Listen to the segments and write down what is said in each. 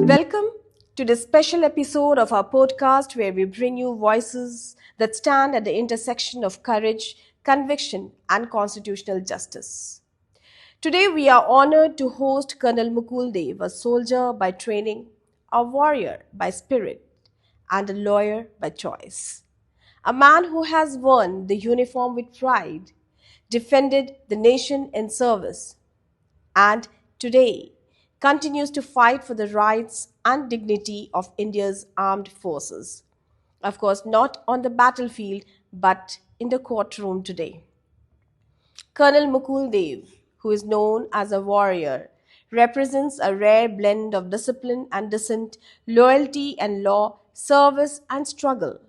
Welcome to this special episode of our podcast where we bring you voices that stand at the intersection of courage, conviction, and constitutional justice. Today, we are honored to host Colonel Mukul Dev, a soldier by training, a warrior by spirit, and a lawyer by choice. A man who has worn the uniform with pride, defended the nation in service, and today continues to fight for the rights and dignity of India's armed forces. Of course, not on the battlefield, but in the courtroom today. Colonel Mukul Dev, who is known as a warrior, represents a rare blend of discipline and dissent, loyalty and law, service and struggle.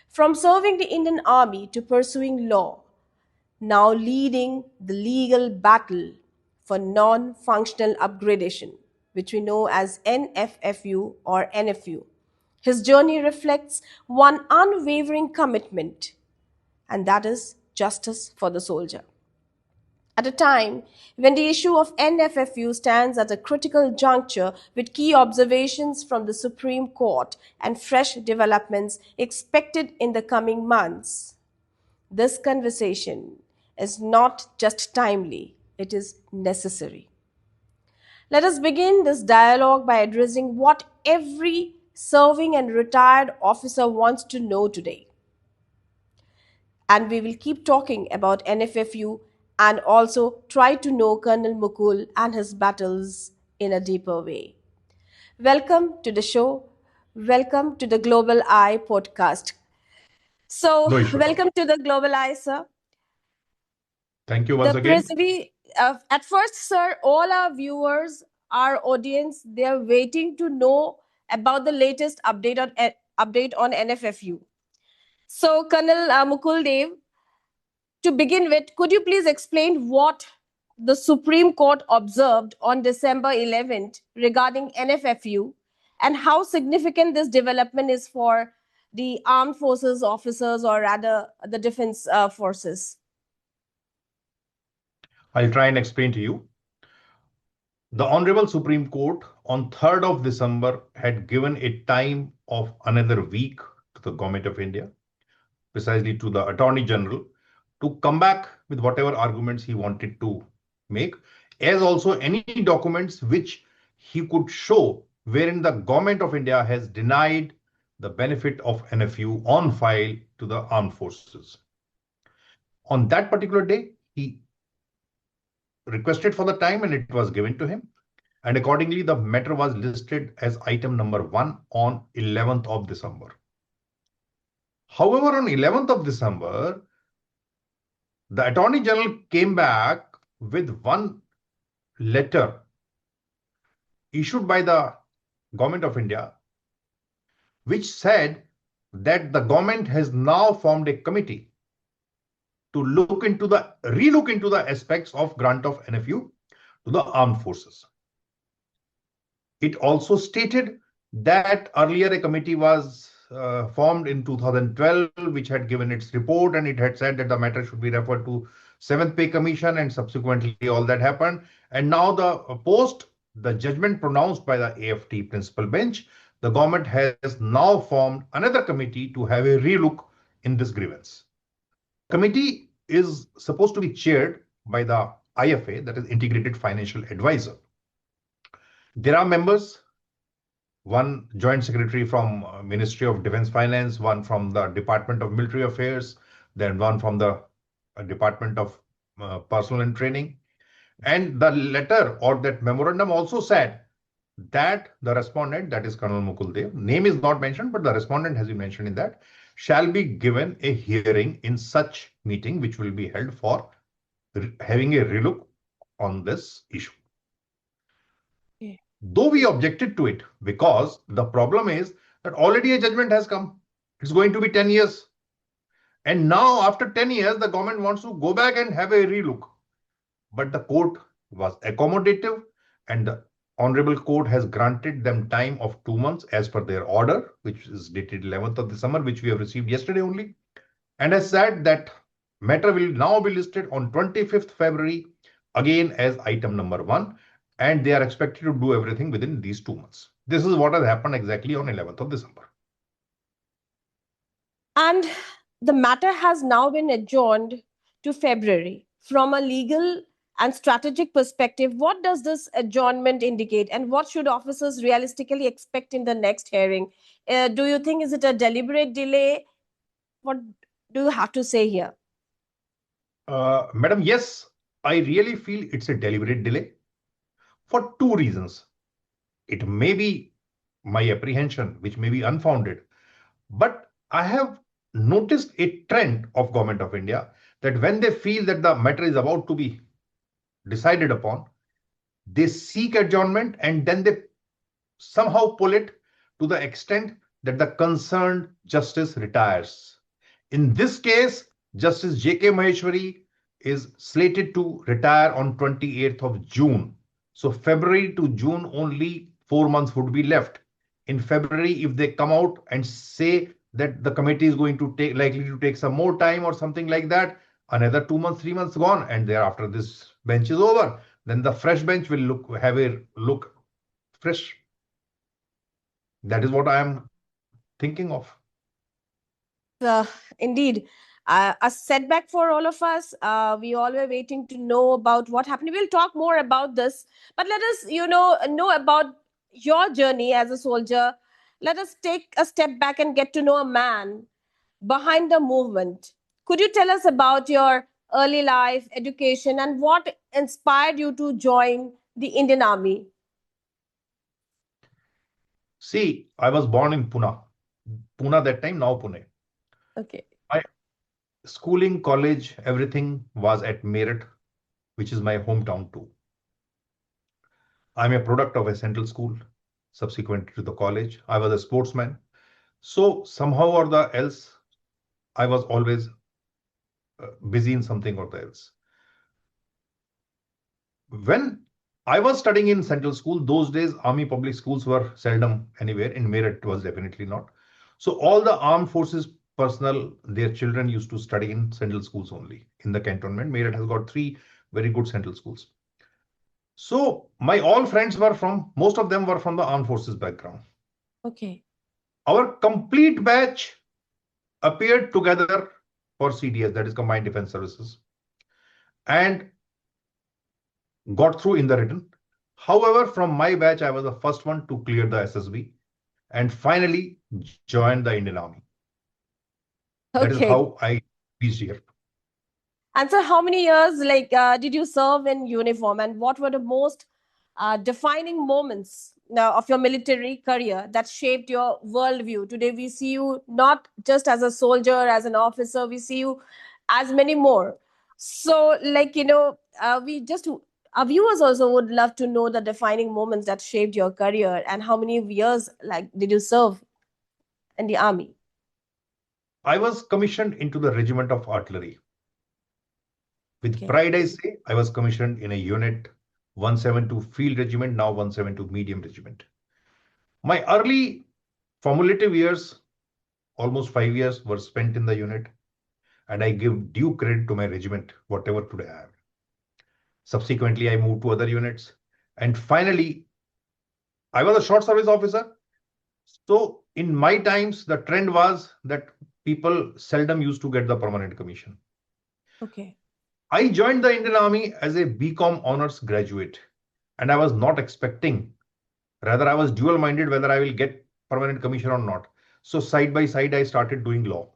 From serving the Indian Army to pursuing law, now leading the legal battle for non-functional upgradation, which we know as NFFU or NFU. His journey reflects one unwavering commitment, and that is justice for the soldier. At a time when the issue of NFFU stands at a critical juncture with key observations from the Supreme Court and fresh developments expected in the coming months, this conversation is not just timely, it is necessary. Let us begin this dialogue by addressing what every serving and retired officer wants to know today. And we will keep talking about NFFU and also try to know Colonel Mukul and his battles in a deeper way. Welcome to the show. Welcome to the Global Eye podcast. So, No issue at all. welcome to the Global Eye, sir. Thank you once again. At first, sir, all our viewers, our audience, they are waiting to know about the latest update on NFFU. So, Colonel Mukul Dev, to begin with, could you please explain what the Supreme Court observed on December 11th regarding NFFU and how significant this development is for the armed forces officers or rather the defense forces? I'll try and explain to you. The Honorable Supreme Court on 3rd of December had given a time of another week to the Government of India, precisely to the Attorney General, to come back with whatever arguments he wanted to make, as also any documents which he could show wherein the Government of India has denied the benefit of NFU on file to the armed forces. On that particular day, he requested for the time and it was given to him. And accordingly, the matter was listed as item number 1 on 11th of December. However, on 11th of December, the Attorney General came back with one letter issued by the Government of India, which said that the government has now formed a committee to relook into the aspects of grant of NFU to the armed forces. It also stated that earlier a committee was formed in 2012, which had given its report, and it had said that the matter should be referred to 7th Pay Commission, and subsequently all that happened. And now the judgment pronounced by the AFT principal bench, the government has now formed another committee to have a relook in this grievance. Committee is supposed to be chaired by the IFA, that is Integrated Financial Advisor. There are members, one joint secretary from Ministry of Defense Finance, one from the Department of Military Affairs, then one from the Department of Personnel and Training. And the letter or that memorandum also said that the respondent, that is Colonel Mukul Dev, name is not mentioned, but the respondent has been mentioned in that, shall be given a hearing in such meeting, which will be held for having a relook on this issue. Though we objected to it, because the problem is that already a judgment has come. It's going to be 10 years. And now after 10 years, the government wants to go back and have a relook. But the court was accommodative, and the Honorable Court has granted them time of 2 months as per their order, which is dated 11th of December, which we have received yesterday only, and has said that matter will now be listed on 25th February again as item number one, and they are expected to do everything within these 2 months. This is what has happened exactly on 11th of December. And the matter has now been adjourned to February. From a legal and strategic perspective, what does this adjournment indicate, and what should officers realistically expect in the next hearing? Do you think is it a deliberate delay? What do you have to say here? Madam, yes, I really feel it's a deliberate delay for two reasons. It may be my apprehension, which may be unfounded, but I have noticed a trend of Government of India that when they feel that the matter is about to be decided upon, they seek adjournment and then they somehow pull it to the extent that the concerned justice retires. In this case, Justice J.K. Maheshwari is slated to retire on 28th of June. So February to June, only 4 months would be left. In February, if they come out and say that the committee is going to take likely to take some more time or something like that, another 2 months, 3 months gone, and thereafter this bench is over, then the fresh bench will have a look fresh. That is what I am thinking of. uh, Indeed, a setback for all of us. We all were waiting to know about what happened. We'll talk more about this, but let us, know about your journey as a soldier. Let us take a step back and get to know a man behind the movement. Could you tell us about your early life, education, and what inspired you to join the Indian Army? See, I was born in Pune. Pune that time, now Pune. Okay. My schooling, college, everything was at Meerut, which is my hometown too. I'm a product of a central school. Subsequent to the college, I was a sportsman. So somehow or the else, I was always busy in something or the else. When I was studying in central school, those days army public schools were seldom anywhere. In Meerut, it was definitely not. So all the armed forces personnel, their children used to study in central schools only. In the cantonment, Meerut has got three very good central schools. So my all friends were from, most of them were from the armed forces background. Okay. Our complete batch appeared together for CDS, that is Combined Defense Services, and got through in the written. However, from my batch, I was the first one to clear the SSB and finally joined the Indian Army. That is Okay. how I reached here. And so, how many years did you serve in uniform, and what were the most defining moments now of your military career that shaped your worldview? Today, we see you not just as a soldier, as an officer. We see you as many more. So, we just our viewers also would love to know the defining moments that shaped your career, and how many years did you serve in the army? I was commissioned into the Regiment of Artillery. With Okay. pride, I say, I was commissioned in a unit 172 Field Regiment, now 172 Medium Regiment. My early formative years, almost 5 years, were spent in the unit, and I give due credit to my regiment, whatever today I am. Subsequently, I moved to other units, and finally, I was a short service officer. So, in my times, the trend was that people seldom used to get the permanent commission. Okay. I joined the Indian Army as a BCom honors graduate, and I was not expecting, rather, I was dual minded whether I will get permanent commission or not. So, side by side, I started doing law.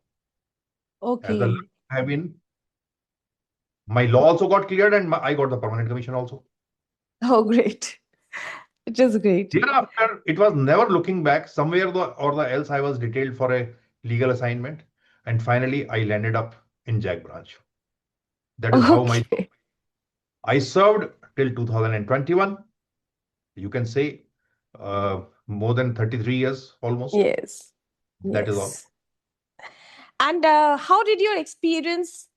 As the Okay. have been, my law also got cleared, and I got the permanent commission also. Oh, great. It is great. Thereafter, it was never looking back. Somewhere or the else, I was detailed for a legal assignment, and finally, I landed up in Jack Branch. That is how my Okay. I served till 2021. You can say more than 33 years almost. Yes. That is all. Yes. And how did your experience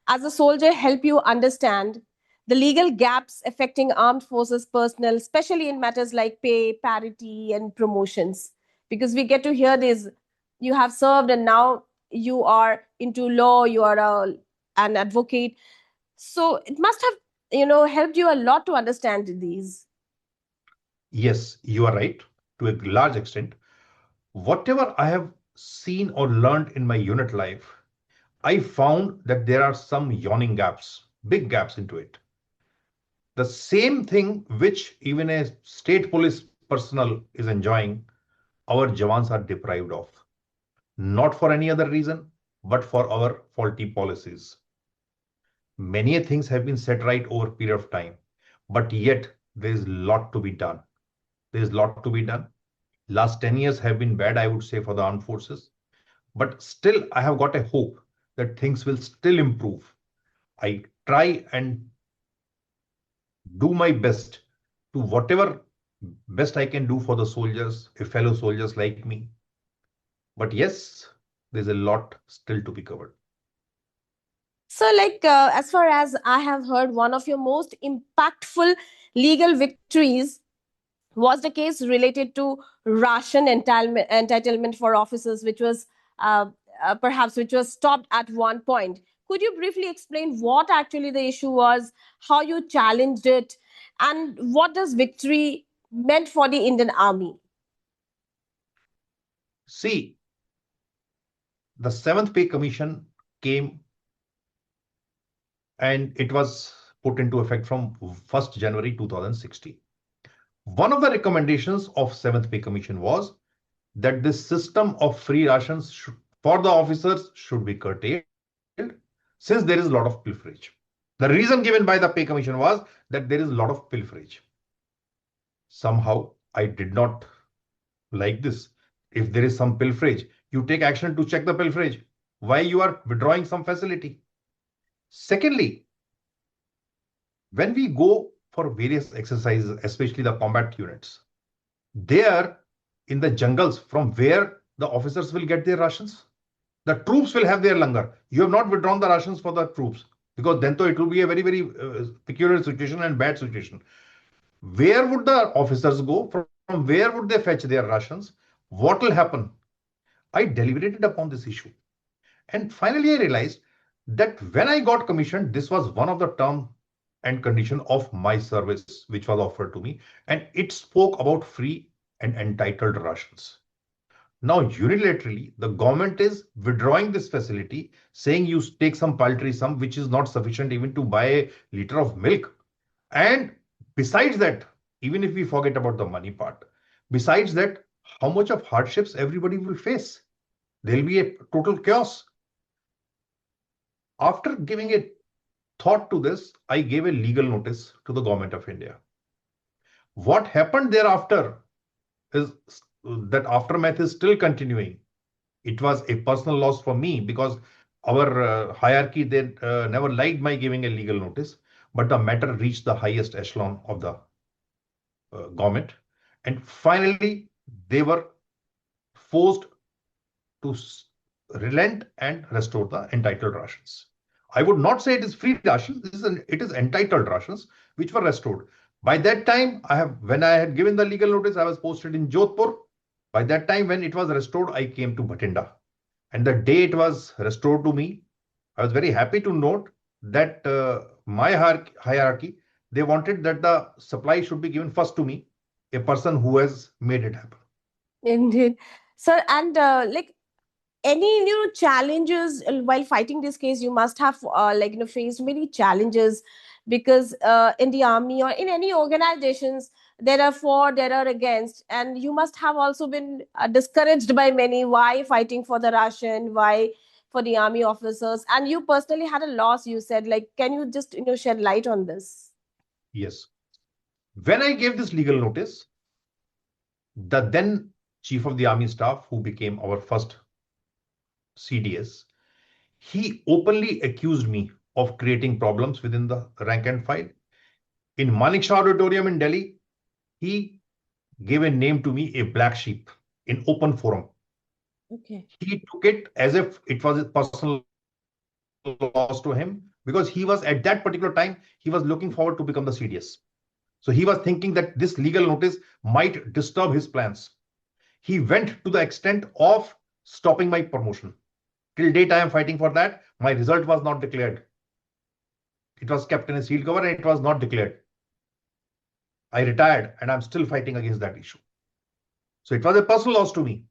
as a soldier help you understand the legal gaps affecting armed forces personnel, especially in matters like pay, parity, and promotions? Because we get to hear this, you have served and now you are into law, you are an advocate. So it must have helped you a lot to understand these. Yes, you are right to a large extent. Whatever I have seen or learned in my unit life, I found that there are some yawning gaps, big gaps into it. The same thing which even a state police personnel is enjoying, our Jawans are deprived of. Not for any other reason, but for our faulty policies. Many things have been set right over a period of time, but yet there is a lot to be done. There is a lot to be done. Last 10 years have been bad, I would say, for the armed forces. But still, I have got a hope that things will still improve. I try and do my best to whatever best I can do for the soldiers, fellow soldiers like me. But yes, there's a lot still to be covered. So, as far as I have heard, one of your most impactful legal victories was the case related to ration entitlement for officers, which was uh, perhaps which was stopped at one point. Could you briefly explain what actually the issue was, how you challenged it, and what does victory meant for the Indian Army? See, the seventh pay commission came and it was put into effect from 1st January 2016. One of the recommendations of seventh pay commission was that this system of free rations for the officers should be curtailed since there is a lot of pilferage. The reason given by the pay commission was that there is a lot of pilferage. Somehow I did not like this. If there is some pilferage, you take action to check the pilferage. Why you are withdrawing some facility? Secondly, when we go for various exercises, especially the combat units, they are in the jungles from where the officers will get their rations. The troops will have their langar. You have not withdrawn the rations for the troops because then it will be a very, very peculiar situation and bad situation. Where would the officers go? From where would they fetch their rations? What will happen? I deliberated upon this issue. And finally, I realized that when I got commissioned, this was one of the term and condition of my service, which was offered to me. And it spoke about free and entitled rations. Now, unilaterally, the government is withdrawing this facility, saying you take some paltry sum, which is not sufficient even to buy a liter of milk. And besides that, even if we forget about the money part, besides that, how much of hardships everybody will face? There'll be a total chaos. After giving a thought to this, I gave a legal notice to the government of India. What happened thereafter is that aftermath is still continuing. It was a personal loss for me because our hierarchy, they never liked my giving a legal notice, but the matter reached the highest echelon of the government. And finally, they were forced to relent and restore the entitled rations. I would not say it is free rations. It is entitled rations which were restored. By that time, when I had given the legal notice, I was posted in Jodhpur. By that time, when it was restored, I came to Bhatinda. And the day it was restored to me, I was very happy to note that my hierarchy, they wanted that the supply should be given first to me, a person who has made it happen. Indeed. Sir, and any challenges while fighting this case, you must have faced many challenges, because in the army or in any organizations, there are for, there are against, and you must have also been discouraged by many. Why fighting for the ration? Why for the army officers? And you personally had a loss, you said. Can you just shed light on this? Yes. When I gave this legal notice, the then chief of the army staff, who became our first CDS, he openly accused me of creating problems within the rank and file. In Manik Shah Auditorium in Delhi, he gave a name to me, a black sheep, in open forum. Okay. He took it as if it was a personal loss to him because he was at that particular time, he was looking forward to become the CDS. So he was thinking that this legal notice might disturb his plans. He went to the extent of stopping my promotion. Till date, I am fighting for that. My result was not declared. It was kept in a sealed cover and it was not declared. I retired and I'm still fighting against that issue. So it was a personal loss to me.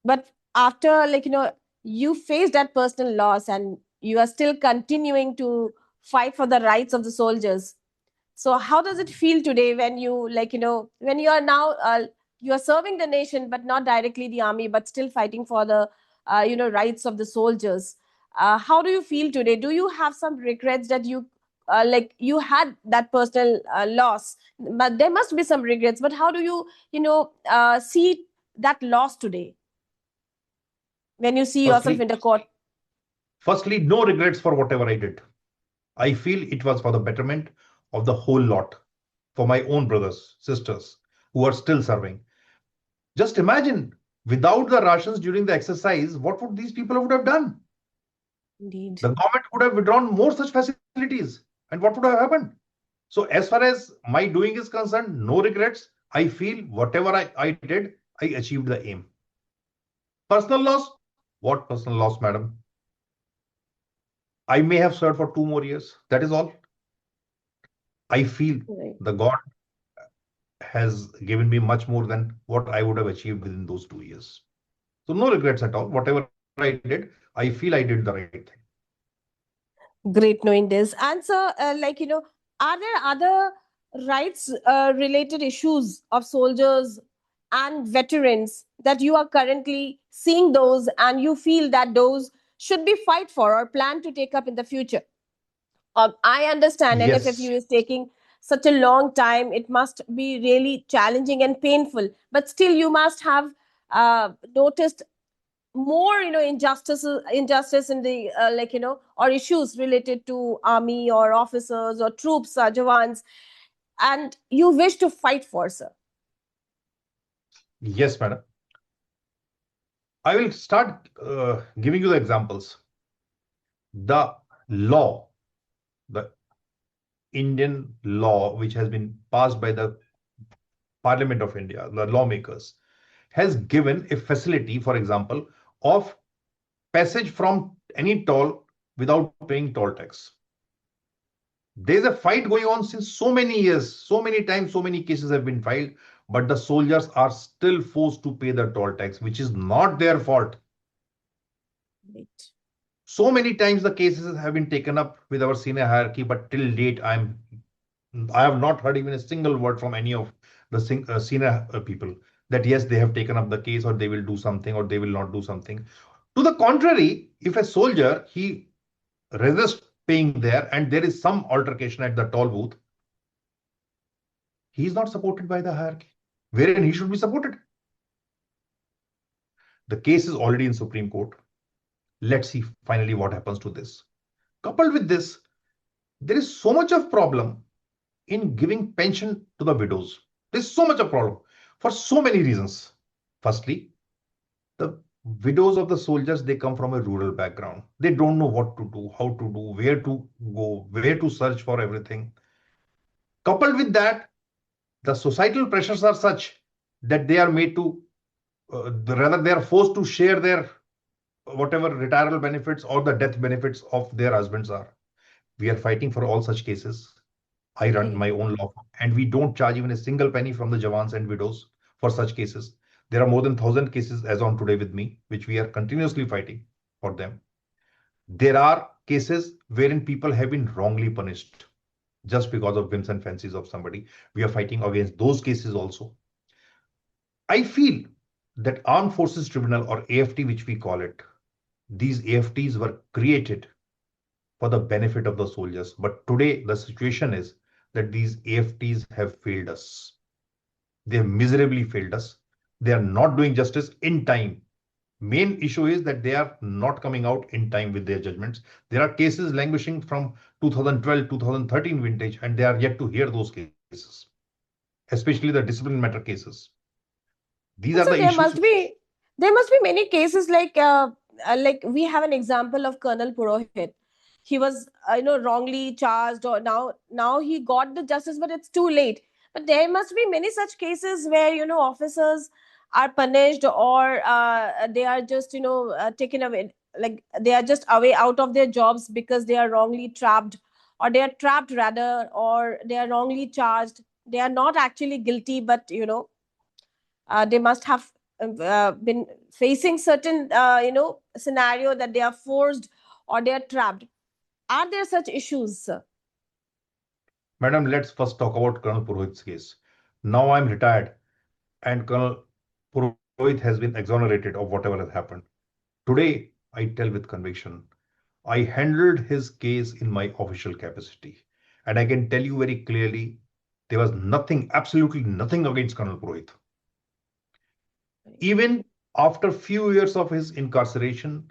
But after, you faced that personal loss and you are still continuing to fight for the rights of the soldiers. So how does it feel today when you, when you are now, you are serving the nation, but not directly the army, but still fighting for the, rights of the soldiers? How do you feel today? Do you have some regrets that you, you had that personal loss? But there must be some regrets. But how do you, see that loss today when you see yourself in Firstly, the court? firstly, no regrets for whatever I did. I feel it was for the betterment of the whole lot, for my own brothers, sisters who are still serving. Just imagine, without the rations during the exercise, what would these people would have done? Indeed. The government would have withdrawn more such facilities. And what would have happened? So, as far as my doing is concerned, no regrets. I feel whatever I did, I achieved the aim. Personal loss? What personal loss, madam? I may have served for 2 more years. That is all. I feel Right. the God has given me much more than what I would have achieved within those 2 years. So, no regrets at all. Whatever I did, I feel I did the right thing. Great knowing this. And so, are there other rights related issues of soldiers and veterans that you are currently seeing those and you feel that those should be fight for or plan to take up in the future? I understand Yes, NFFU is taking such a long time. It must be really challenging and painful, but still, you must have noticed more, injustice in the or issues related to army or officers or troops, jawans, and you wish to fight for, sir. yes, madam. I will start giving you the examples. The law, the Indian law, which has been passed by the Parliament of India, the lawmakers, has given a facility, for example, of passage from any toll without paying toll tax. There's a fight going on since so many years, so many times, so many cases have been filed, but the soldiers are still forced to pay the toll tax, which is not their fault. Right. So many times the cases have been taken up with our senior hierarchy, but till date, I have not heard even a single word from any of the senior people that yes, they have taken up the case or they will do something or they will not do something. To the contrary, if a soldier he resists paying there and there is some altercation at the toll booth, he is not supported by the hierarchy, wherein he should be supported. The case is already in Supreme Court. Let's see finally what happens to this. Coupled with this, there is so much of problem in giving pension to the widows. There's so much of problem for so many reasons. Firstly, the widows of the soldiers, they come from a rural background. They don't know what to do, how to do, where to go, where to search for everything. Coupled with that, the societal pressures are such that they are made to, rather they are forced to share their whatever retirement benefits or the death benefits of their husbands are. We are fighting for all such cases. I run Okay. my own law firm, and we don't charge even a single penny from the Jawans and widows for such cases. There are more than 1,000 cases as on today with me, which we are continuously fighting for them. There are cases wherein people have been wrongly punished just because of whims and fancies of somebody. We are fighting against those cases also. I feel that Armed Forces Tribunal or AFT, which we call it, these AFTs were created for the benefit of the soldiers. But today, the situation is that these AFTs have failed us. They have miserably failed us. They are not doing justice in time. Main issue is that they are not coming out in time with their judgments. There are cases languishing from 2012, 2013 vintage, and they are yet to hear those cases, especially the discipline matter cases. These are So the issues. there must be many cases like we have an example of Colonel Purohit. He was wrongly charged, or now he got the justice, but it's too late. But there must be many such cases where officers are punished or they are just taken away, like they are just away out of their jobs because they are wrongly trapped, or they are trapped rather, or they are wrongly charged. They are not actually guilty, but they must have been facing certain scenario that they are forced or they are trapped. Are there such issues, sir? Madam, let's first talk about Colonel Purohit's case. Now I'm retired, and Colonel Purohit has been exonerated of whatever has happened. Today, I tell with conviction, I handled his case in my official capacity. And I can tell you very clearly, there was nothing, absolutely nothing against Colonel Purohit. Even after few years of his incarceration,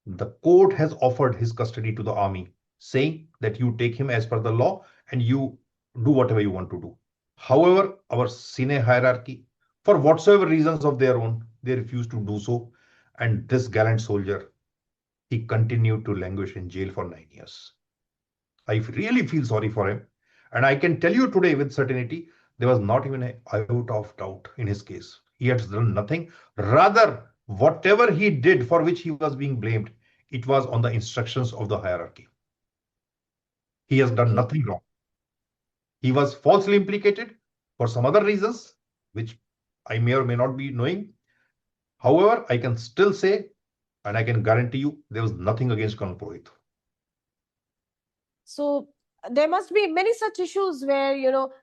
the court has offered his custody to the army, saying that you take him as per the law and you do whatever you want to do. However, our senior hierarchy, for whatsoever reasons of their own, they refused to do so. And this gallant soldier, he continued to languish in jail for 9 years. I really feel sorry for him. And I can tell you today with certainty, there was not even an iota of doubt in his case. He had done nothing. Rather, whatever he did for which he was being blamed, it was on the instructions of the hierarchy. He has done Okay. nothing wrong. He was falsely implicated for some other reasons, which I may or may not be knowing. However, I can still say, and I can guarantee you, there was nothing against Colonel Purohit. So there must be many such issues where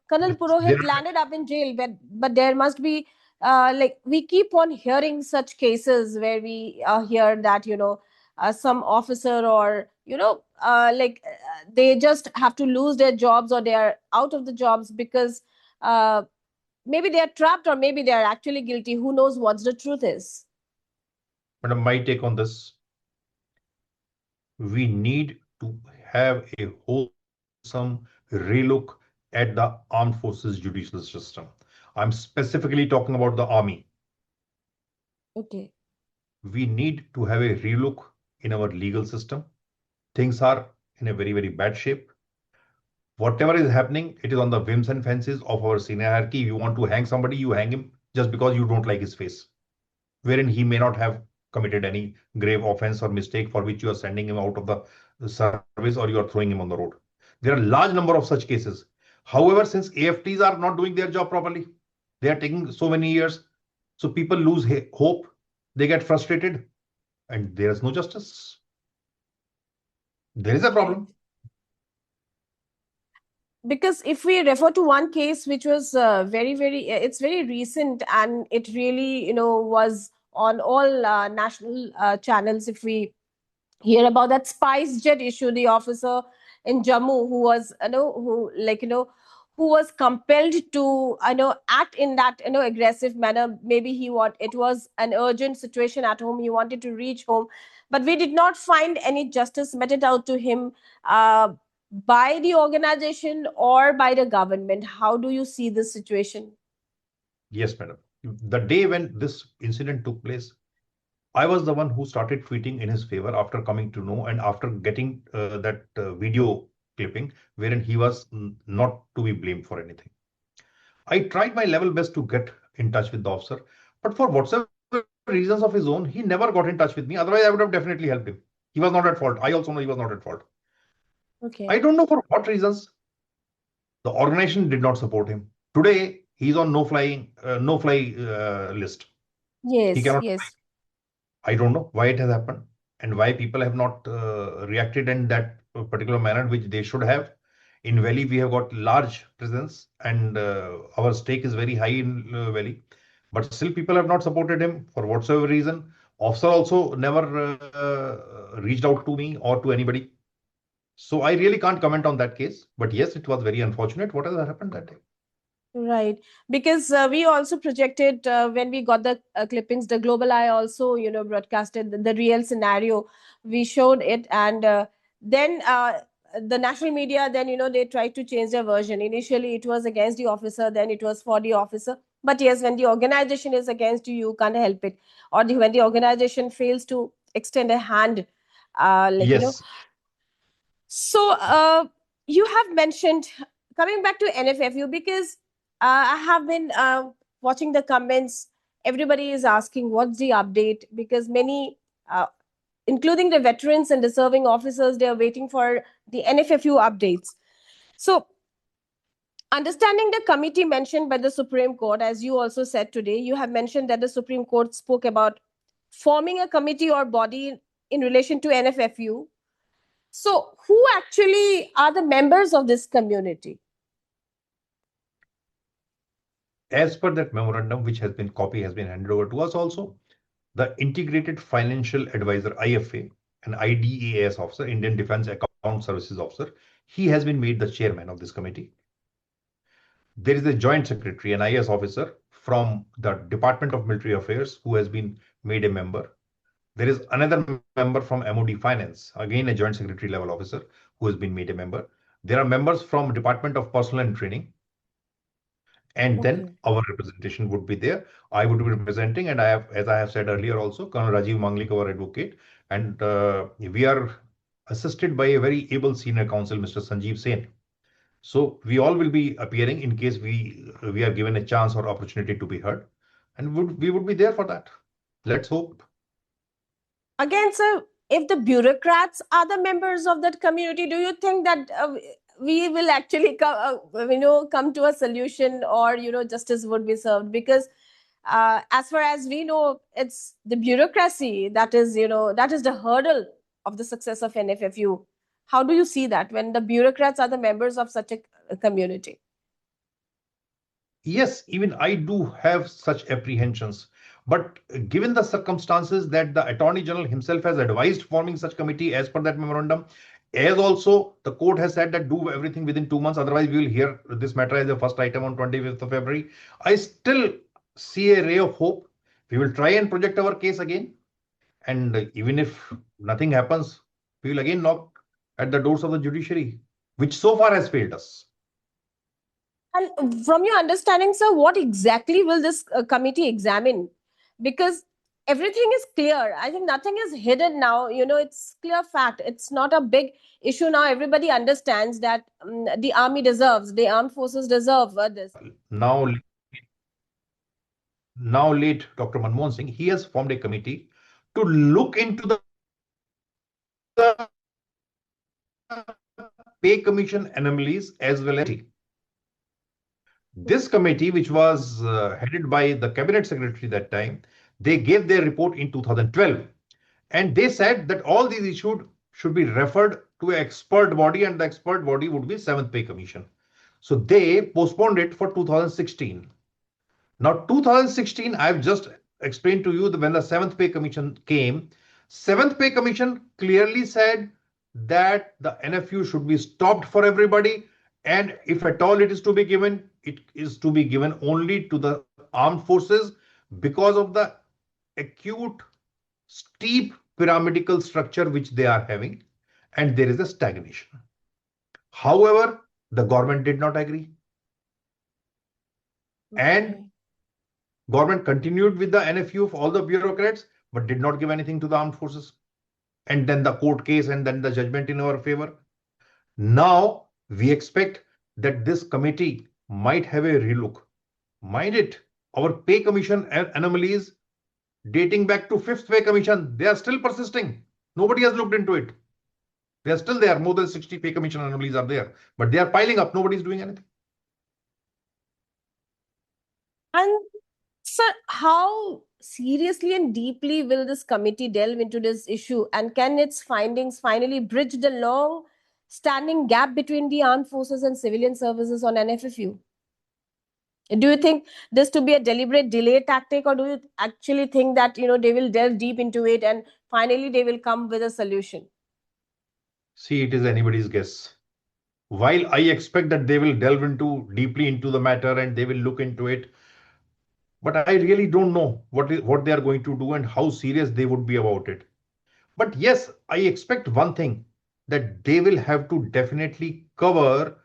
Colonel There Purohit landed up in jail, but there must be like we keep on hearing such cases where we hear that some officer or they just have to lose their jobs or they are out of the jobs because uh, maybe they are trapped or maybe they are actually guilty. Who knows what the truth is? Madam, my take on this, we need to have a wholesome relook at the armed forces judicial system. I'm specifically talking about the army. Okay. We need to have a relook in our legal system. Things are in a very, very bad shape. Whatever is happening, it is on the whims and fancies of our senior hierarchy. If you want to hang somebody, you hang him just because you don't like his face, wherein he may not have committed any grave offense or mistake for which you are sending him out of the service or you are throwing him on the road. There are a large number of such cases. However, since AFTs are not doing their job properly, they are taking so many years. So people lose hope, they get frustrated, and there is no justice. There is a Right. problem. Because if we refer to one case which was it's very recent and it really was on all national channels. If we hear about that spice jet issue, the officer in Jammu who was who was compelled to act in that aggressive manner. Maybe it was an urgent situation at home, he wanted to reach home, but we did not find any justice meted out to him uh, by the organization or by the government. How do you see this situation? Yes, madam. The day when this incident took place, I was the one who started tweeting in his favor after coming to know and after getting that video clipping wherein he was not to be blamed for anything. I tried my level best to get in touch with the officer, but for whatever reasons of his own, he never got in touch with me. Otherwise, I would have definitely helped him. He was not at fault. I also know he was not at fault. I Okay. don't know for what reasons the organization did not support him. Today, he's on no fly list. He Yes, cannot. yes. I don't know why it has happened and why people have not reacted in that particular manner which they should have. In Valley, we have got large presence and our stake is very high in Valley. But still, people have not supported him for whatsoever reason. Officer also never reached out to me or to anybody. So I really can't comment on that case. But yes, it was very unfortunate. What has happened that day? Right, because we also projected when we got the clippings. The Globali also, broadcasted the real scenario. We showed it, and then the national media. Then they tried to change their version. Initially, it was against the officer. Then it was for the officer. But yes, when the organization is against you, you can't help it. Or when the organization fails to extend a hand, like Yes. so, you have mentioned, coming back to NFFU, because I have been watching the comments. Everybody is asking what's the update, because many including the veterans and deserving officers, they are waiting for the NFFU updates. So, understanding the committee mentioned by the Supreme Court, as you also said today, you have mentioned that the Supreme Court spoke about forming a committee or body in relation to NFFU. So, who actually are the members of this community? As per that memorandum, which has been handed over to us also, the Integrated Financial Advisor IFA, an IDAS officer, Indian Defense Account Services officer, he has been made the chairman of this committee. There is a joint secretary, an IS officer from the Department of Military Affairs, who has been made a member. There is another member from MOD Finance, again a joint secretary level officer, who has been made a member. There are members from Department of Personnel and Training, and then our representation would be there. I would be representing, and I have, as I have said earlier also, Colonel Rajiv Manglik, our advocate, and we are assisted by a very able senior counsel, Mr. Sanjeev Sen. So we all will be appearing in case we are given a chance or opportunity to be heard, and we would be there for that. Let's hope. Again, sir, if the bureaucrats are the members of that community, do you think that we will actually come to a solution, or justice would be served? Because as far as we know, it's the bureaucracy that is the hurdle of the success of NFFU. How do you see that when the bureaucrats are the members of such a community? Yes, even I do have such apprehensions. But given the circumstances that the Attorney General himself has advised forming such committee as per that memorandum, as also the court has said that do everything within 2 months, otherwise we will hear this matter as the first item on 25th of February. I still see a ray of hope. We will try and project our case again. And even if nothing happens, we will again knock at the doors of the judiciary, which so far has failed us. And from your understanding, sir, what exactly will this committee examine? Because everything is clear. I think nothing is hidden now. It's clear fact. It's not a big issue now. Everybody understands that the army deserves, the armed forces deserve this. Now late Dr. Manmohan Singh, he has formed a committee to look into the pay commission anomalies as well as this committee, which was headed by the cabinet secretary that time. They gave their report in 2012, and they said that all these issues should be referred to an expert body, and the expert body would be 7th Pay Commission. So they postponed it for 2016. Now 2016, I've just explained to you that when the 7th Pay Commission came, 7th Pay Commission clearly said that the NFU should be stopped for everybody, and if at all it is to be given, it is to be given only to the armed forces because of the acute steep pyramidal structure which they are having, and there is a stagnation. However, the government did not agree, and government continued with the NFU of all the bureaucrats, but did not give anything to the armed forces. And then the court case, and then the judgment in our favor. Now we expect that this committee might have a relook. Mind it, our pay commission anomalies dating back to 5th Pay Commission, they are still persisting. Nobody has looked into it. They are still there. More than 60 pay commission anomalies are there, but they are piling up. Nobody is doing anything. And sir, how seriously and deeply will this committee delve into this issue, and can its findings finally bridge the long standing gap between the armed forces and civilian services on NFFU? Do you think this to be a deliberate delay tactic, or do you actually think that they will delve deep into it and finally they will come with a solution? See, it is anybody's guess. While I expect that they will delve deeply into the matter and they will look into it, but I really don't know what they are going to do and how serious they would be about it. But yes, I expect one thing, that they will have to definitely cover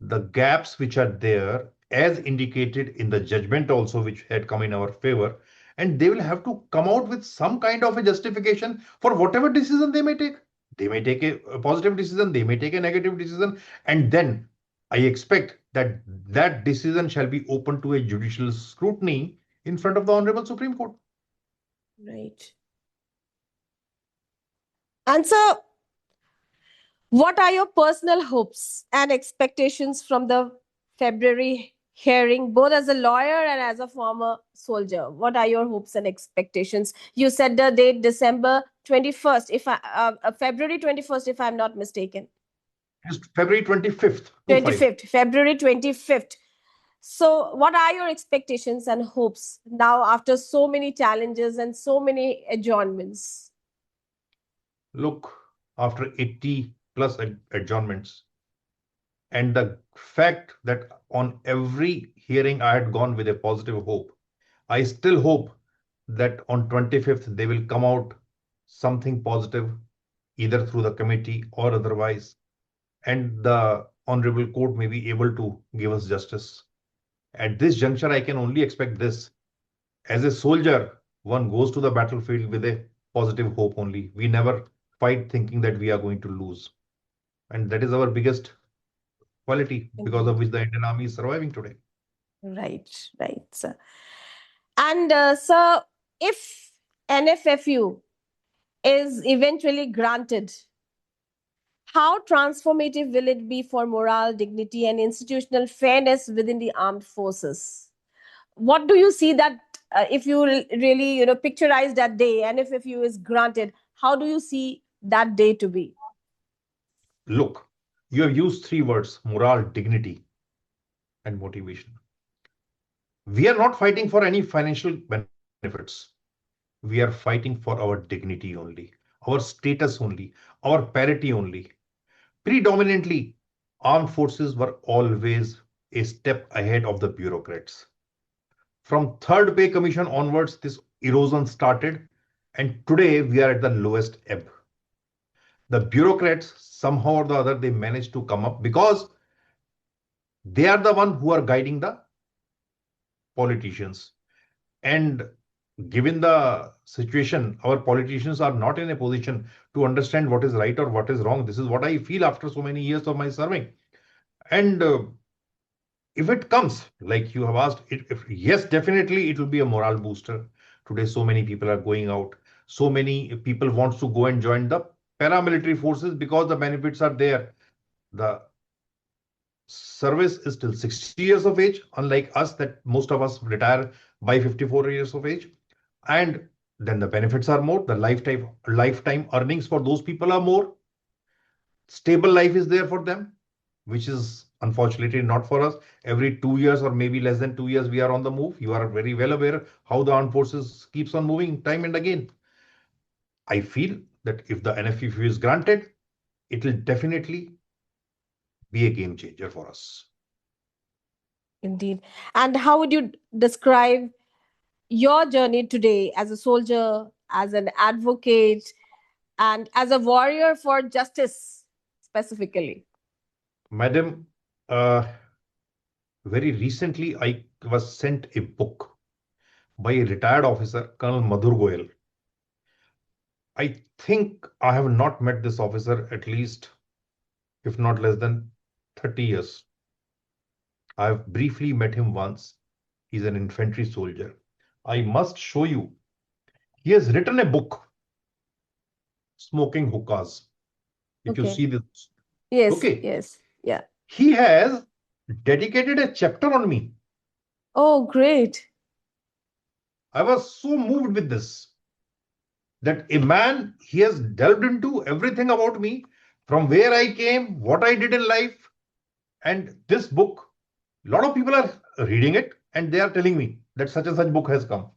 the gaps which are there as indicated in the judgment also, which had come in our favor, and they will have to come out with some kind of a justification for whatever decision they may take. They may take a positive decision, they may take a negative decision, and then I expect that that decision shall be open to a judicial scrutiny in front of the Honorable Supreme Court. Right. And so, what are your personal hopes and expectations from the February hearing, both as a lawyer and as a former soldier? What are your hopes and expectations? You said the date December 21st, February 21st, if I'm not mistaken. It's February 25th, 25. 25th, February 25th. So, what are your expectations and hopes now after so many challenges and so many adjournments? Look, after 80 plus adjournments, and the fact that on every hearing I had gone with a positive hope, I still hope that on 25th they will come out something positive, either through the committee or otherwise, and the honorable court may be able to give us justice. At this juncture, I can only expect this. As a soldier, one goes to the battlefield with a positive hope only. We never fight thinking that we are going to lose. And that is our biggest quality because of Indeed. which the Indian Army is surviving today. Right, right, sir. And sir, if NFFU is eventually granted, how transformative will it be for morale, dignity, and institutional fairness within the armed forces? What do you see that if you really, picturize that day, NFFU is granted, how do you see that day to be? Look, you have used three words: morale, dignity, and motivation. We are not fighting for any financial benefits. We are fighting for our dignity only, our status only, our parity only. Predominantly, armed forces were always a step ahead of the bureaucrats. From third pay commission onwards, this erosion started, and today we are at the lowest ebb. The bureaucrats, somehow or the other, they managed to come up because they are the one who are guiding the politicians. And given the situation, our politicians are not in a position to understand what is right or what is wrong. This is what I feel after so many years of my serving. And if it comes, like you have asked, if yes, definitely it will be a morale booster. Today, so many people are going out. So many people want to go and join the paramilitary forces because the benefits are there. The service is till 60 years of age, unlike us that most of us retire by 54 years of age. And then the benefits are more. The lifetime earnings for those people are more. Stable life is there for them, which is unfortunately not for us. Every 2 years or maybe less than 2 years, we are on the move. You are very well aware how the armed forces keeps on moving time and again. I feel that if the NFFU is granted, it will definitely be a game changer for us. Indeed. And how would you describe your journey today as a soldier, as an advocate, and as a warrior for justice specifically? Madam, uh, very recently I was sent a book by a retired officer, Colonel Madhur Goyal. I think I have not met this officer at least, if not less than 30 years. I have briefly met him once. He's an infantry soldier. I must show you. He has written a book, Smoking Hookahs. If you Okay. see this, Yes, okay. yes. Yeah. He has dedicated a chapter on me. Oh, great. I was so moved with this that a man, he has delved into everything about me, from where I came, what I did in life. And this book, a lot of people are reading it and they are telling me that such and such book has come.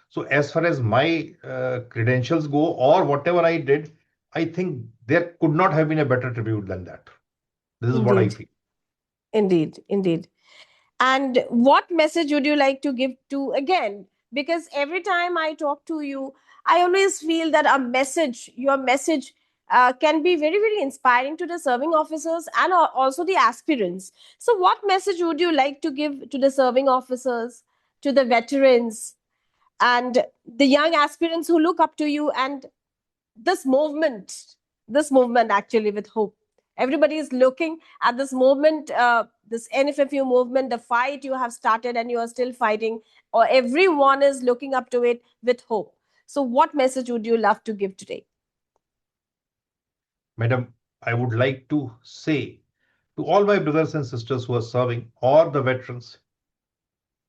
So as far as my credentials go or whatever I did, I think there could not have been a better tribute than that. This is what I Indeed. feel. Indeed. Indeed. And what message would you like to give to, again, because every time I talk to you, I always feel that your message can be very, very inspiring to the serving officers and also the aspirants. So, what message would you like to give to the serving officers, to the veterans, and the young aspirants who look up to you, and this movement, actually with hope? Everybody is looking at this movement, this NFFU movement, the fight you have started and you are still fighting, or everyone is looking up to it with hope. So what message would you love to give today? Madam, I would like to say to all my brothers and sisters who are serving or the veterans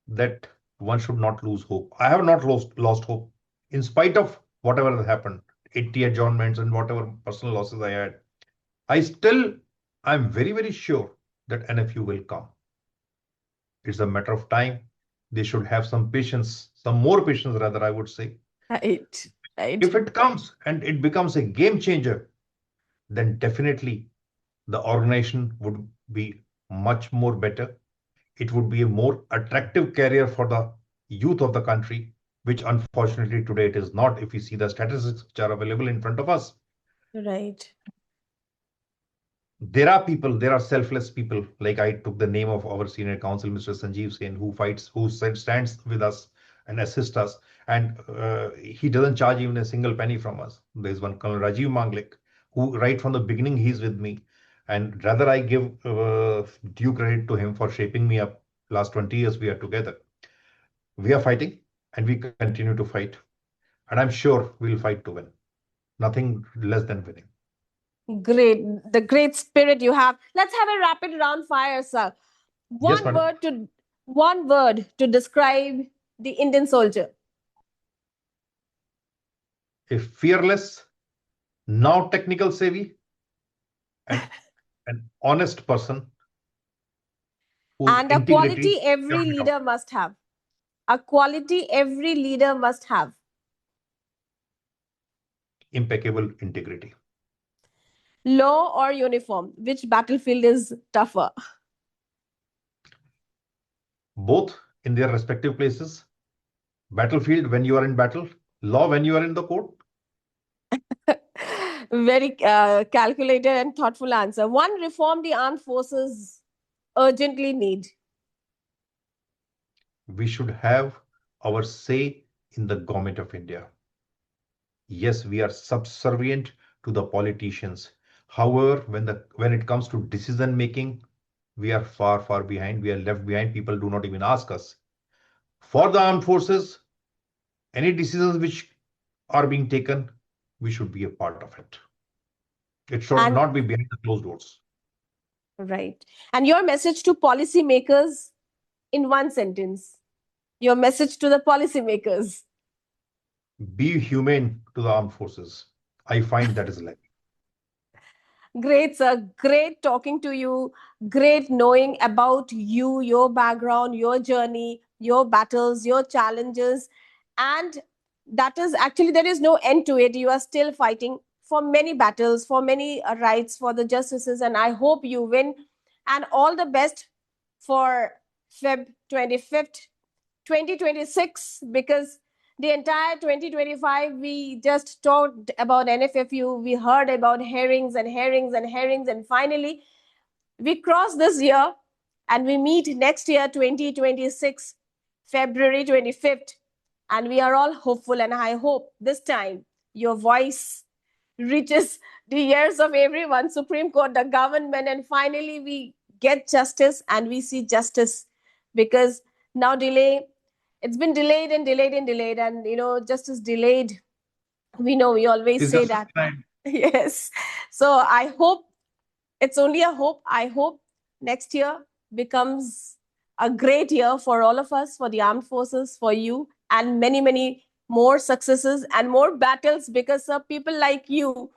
that one should not lose hope. I have not lost hope in spite of whatever has happened, 80 adjournments and whatever personal losses I had. I still, I'm very sure that NFU will come. It's a matter of time. They should have some patience, some more patience, rather, I would say. Right, right. If it comes and it becomes a game changer, then definitely the organization would be much more better. It would be a more attractive career for the youth of the country, which unfortunately today it is not if we see the statistics which are available in front of us. Right. There are people, there are selfless people, like I took the name of our senior counsel, Mr. Sanjeev Sen, who fights, who stands with us and assists us. And he doesn't charge even a single penny from us. There's one Colonel Rajiv Manglik, who right from the beginning, he's with me. And rather, I give due credit to him for shaping me up. Last 20 years, we are together. We are fighting and we continue to fight. And I'm sure we'll fight to win. Nothing less than winning. Great. The great spirit you have. Let's have a rapid round fire, sir. Yes, One madam. word to one word to describe the Indian soldier. A fearless, now technical savvy, and an honest person whose And a integrity quality every never doubt. leader must have. A quality every leader must have. Impeccable integrity. Law or uniform? Which battlefield is tougher? Both in their respective places. Battlefield when you are in battle, law when you are in the court. Very calculated and thoughtful answer. One reform the armed forces urgently need. We should have our say in the government of India. Yes, we are subservient to the politicians. However, when it comes to decision making, we are far behind. We are left behind. People do not even ask us. For the armed forces, any decisions which are being taken, we should be a part of it. It should And not be behind the closed doors. right. And your message to policymakers in one sentence. Your message to the policymakers. Be humane to the armed forces. I find that is lacking. Great, sir. Great talking to you. Great knowing about you, your background, your journey, your battles, your challenges. And that is actually, there is no end to it. You are still fighting for many battles, for many rights, for the justices. And I hope you win. And all the best for Feb 25th, 2026, because the entire 2025 we just talked about NFFU, we heard about herrings and herrings and herrings, and finally we cross this year and we meet next year 2026 February 25th, and we are all hopeful, and I hope this time your voice reaches the ears of everyone, Supreme Court, the government, and finally we get justice and we see justice, because now delay, it's been delayed and delayed and delayed, and justice delayed, we know, we always Is say justice that. denied? Yes. So I hope, it's only a hope, I hope next year becomes a great year for all of us, for the armed forces, for you, and many more successes and more battles, because people like you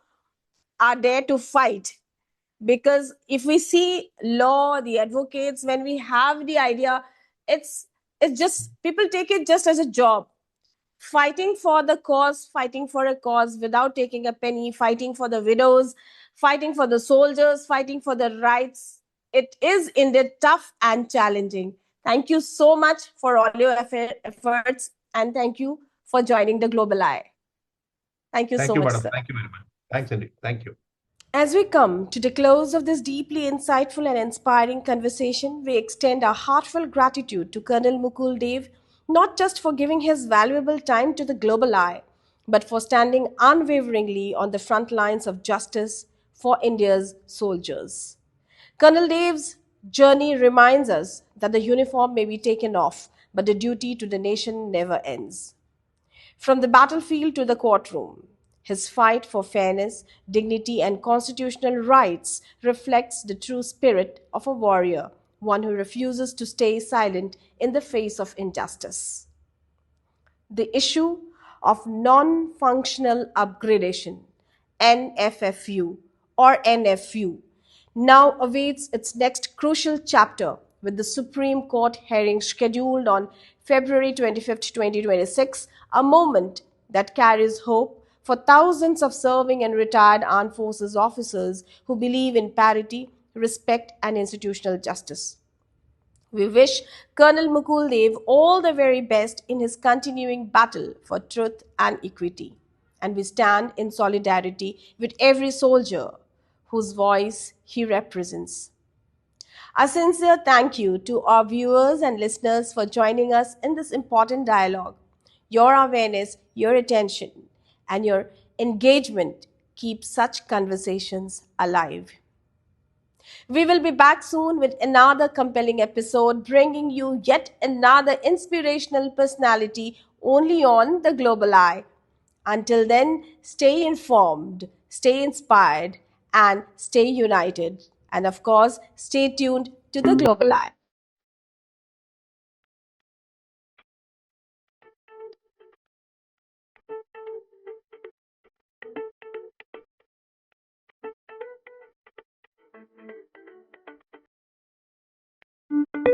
are there to fight. Because if we see law, the advocates, when we have the idea, it's just people take it just as a job, fighting for the cause, fighting for a cause without taking a penny, fighting for the widows, fighting for the soldiers, fighting for the rights. It is indeed tough and challenging. Thank you so much for all your efforts, and thank you for joining the Global Eye. Thank you Thank so you, much, madam. sir. Thank you very much. Thanks, indeed. Thank you. As we come to the close of this deeply insightful and inspiring conversation, we extend our heartfelt gratitude to Colonel Mukul Dev, not just for giving his valuable time to the global eye, but for standing unwaveringly on the front lines of justice for India's soldiers. Colonel Dev's journey reminds us that the uniform may be taken off, but the duty to the nation never ends. From the battlefield to the courtroom, His fight for fairness, dignity, and constitutional rights reflects the true spirit of a warrior, one who refuses to stay silent in the face of injustice. The issue of non-functional upgradation, NFFU or NFU, now awaits its next crucial chapter with the Supreme Court hearing scheduled on February 25th, 2026, a moment that carries hope for thousands of serving and retired armed forces officers who believe in parity, respect, and institutional justice. We wish Colonel Mukul Dev all the very best in his continuing battle for truth and equity. And we stand in solidarity with every soldier whose voice he represents. A sincere thank you to our viewers and listeners for joining us in this important dialogue. Your awareness, your attention, and your engagement keep such conversations alive. We will be back soon with another compelling episode, bringing you yet another inspirational personality only on the Global Eye. Until then, stay informed, stay inspired, and stay united. And of course, stay tuned to the Global Eye.